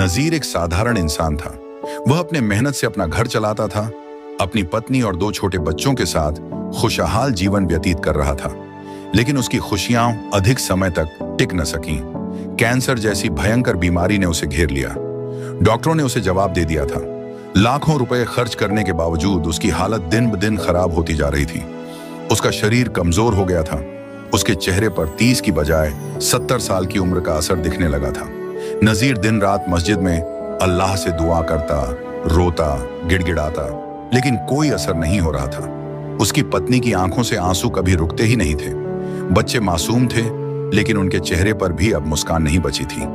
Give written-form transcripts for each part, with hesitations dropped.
नजीर एक साधारण इंसान था। वह अपने मेहनत से अपना घर चलाता था, अपनी पत्नी और 2 छोटे बच्चों के साथ खुशहाल जीवन व्यतीत कर रहा था। लेकिन उसकी खुशियां अधिक समय तक टिक न सकीं। कैंसर जैसी भयंकर बीमारी ने उसे घेर लिया। डॉक्टरों ने उसे जवाब दे दिया था। लाखों रुपए खर्च करने के बावजूद उसकी हालत दिन ब दिन खराब होती जा रही थी। उसका शरीर कमजोर हो गया था। उसके चेहरे पर 30 की बजाय 70 साल की उम्र का असर दिखने लगा था। नजीर दिन रात मस्जिद में अल्लाह से दुआ करता, रोता, गिड़गिड़ाता, लेकिन कोई असर नहीं हो रहा था। उसकी पत्नी की आंखों से आंसू कभी रुकते ही नहीं थे। बच्चे मासूम थे, लेकिन उनके चेहरे पर भी अब मुस्कान नहीं बची थी।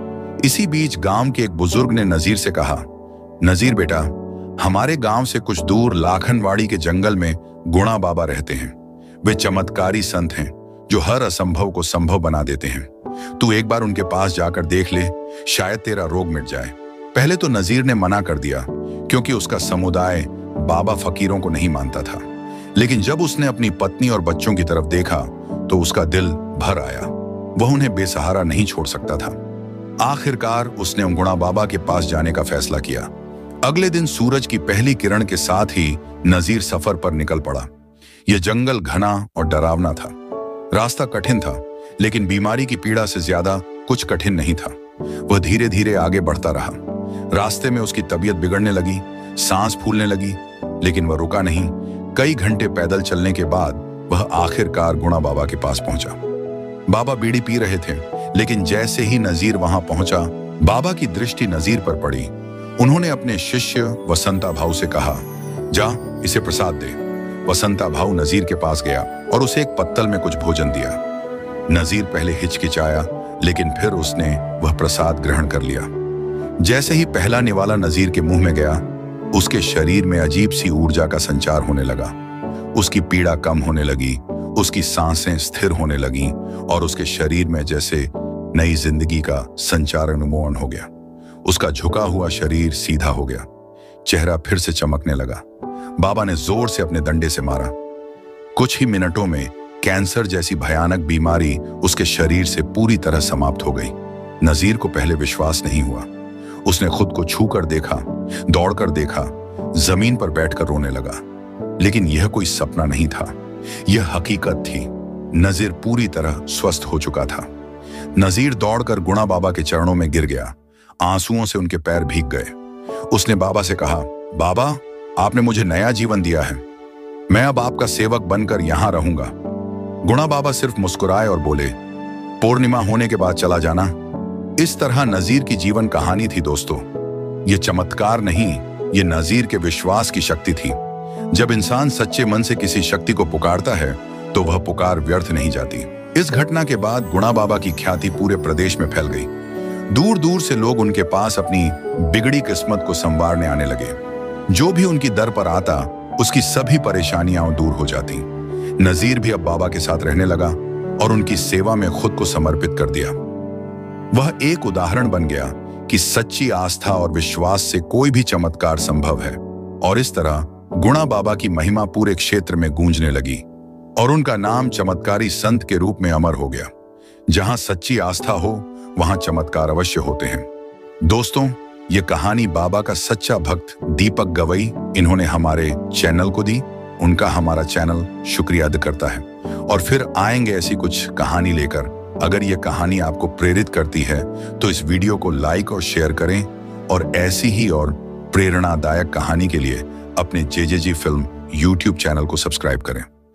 इसी बीच गांव के एक बुजुर्ग ने नजीर से कहा, नजीर बेटा, हमारे गांव से कुछ दूर लाखनवाड़ी के जंगल में गुणा बाबा रहते हैं। वे चमत्कारी संत हैं जो हर असंभव को संभव बना देते हैं। तू एक बार उनके पास जाकर देख ले, शायद तेरा रोग मिट जाए। पहले तो नजीर ने मना कर दिया, क्योंकि उसका समुदाय बाबा फकीरों को नहीं मानता था। लेकिन जब उसने अपनी पत्नी और बच्चों की तरफ देखा तो उसका दिल भर आया। वह उन्हें बेसहारा नहीं छोड़ सकता था। आखिरकार उसने गुणा बाबा के पास जाने का फैसला किया। अगले दिन सूरज की पहली किरण के साथ ही नजीर सफर पर निकल पड़ा। यह जंगल घना और डरावना था। रास्ता कठिन था, लेकिन बीमारी की पीड़ा से ज्यादा कुछ कठिन नहीं था। वह धीरे धीरे आगे बढ़ता रहा। रास्ते में उसकी तबीयत बिगड़ने लगी, सांस फूलने लगी, लेकिन वह रुका नहीं। कई घंटे पैदल चलने के बाद वह आखिरकार गुणा बाबा के पास पहुंचा। बाबा बीड़ी पी रहे थे, लेकिन जैसे ही नजीर वहां पहुंचा, बाबा की दृष्टि नजीर पर पड़ी। उन्होंने अपने शिष्य वसंता भाऊ से कहा, जा इसे प्रसाद दे। वसंता भाऊ नजीर के पास गया और उसे एक पत्तल में कुछ भोजन दिया। नजीर पहले हिचकिचाया, लेकिन फिर उसने वह प्रसाद ग्रहण कर लिया। जैसे ही पहला निवाला नजीर के मुंह में गया, उसके शरीर में अजीब सी ऊर्जा का संचार होने लगा। उसकी पीड़ा कम होने लगी, उसकी सांसें स्थिर होने लगीं और उसके शरीर में जैसे नई जिंदगी का संचार अनुमोहन हो गया। उसका झुका हुआ शरीर सीधा हो गया, चेहरा फिर से चमकने लगा। बाबा ने जोर से अपने डंडे से मारा। कुछ ही मिनटों में कैंसर जैसी भयानक बीमारी उसके शरीर से पूरी तरह समाप्त हो गई। नजीर को पहले विश्वास नहीं हुआ। उसने खुद को छू कर देखा, दौड़कर देखा, जमीन पर बैठकर रोने लगा। लेकिन यह कोई सपना नहीं था, यह हकीकत थी। नजीर पूरी तरह स्वस्थ हो चुका था। नजीर दौड़कर गुणा बाबा के चरणों में गिर गया। आंसुओं से उनके पैर भीग गए। उसने बाबा से कहा, बाबा, आपने मुझे नया जीवन दिया है। मैं अब आपका सेवक बनकर यहां रहूंगा। गुणा बाबा सिर्फ मुस्कुराए और बोले, पूर्णिमा होने के बाद चला जाना। इस तरह नजीर की जीवन कहानी थी दोस्तों। यह चमत्कार नहीं, यह नजीर के विश्वास की शक्ति थी। जब इंसान सच्चे मन से किसी शक्ति को पुकारता है तो वह पुकार व्यर्थ नहीं जाती। इस घटना के बाद गुणा बाबा की ख्याति पूरे प्रदेश में फैल गई। दूर दूर से लोग उनके पास अपनी बिगड़ी किस्मत को संवारने आने लगे। जो भी उनकी दर पर आता, उसकी सभी परेशानियां दूर हो जाती। नजीर भी अब बाबा के साथ रहने लगा और उनकी सेवा में खुद को समर्पित कर दिया। वह एक उदाहरण बन गया कि सच्ची आस्था और विश्वास से कोई भी चमत्कार संभव है। और इस तरह गुणा बाबा की महिमा पूरे क्षेत्र में गूंजने लगी और उनका नाम चमत्कारी संत के रूप में अमर हो गया। जहां सच्ची आस्था हो, वहां चमत्कार अवश्य होते हैं। दोस्तों, ये कहानी बाबा का सच्चा भक्त दीपक गवई इन्होंने हमारे चैनल को दी। उनका हमारा चैनल शुक्रिया अदा करता है। और फिर आएंगे ऐसी कुछ कहानी लेकर। अगर ये कहानी आपको प्रेरित करती है तो इस वीडियो को लाइक और शेयर करें, और ऐसी ही और प्रेरणादायक कहानी के लिए अपने जेजेजी फिल्म YouTube चैनल को सब्सक्राइब करें।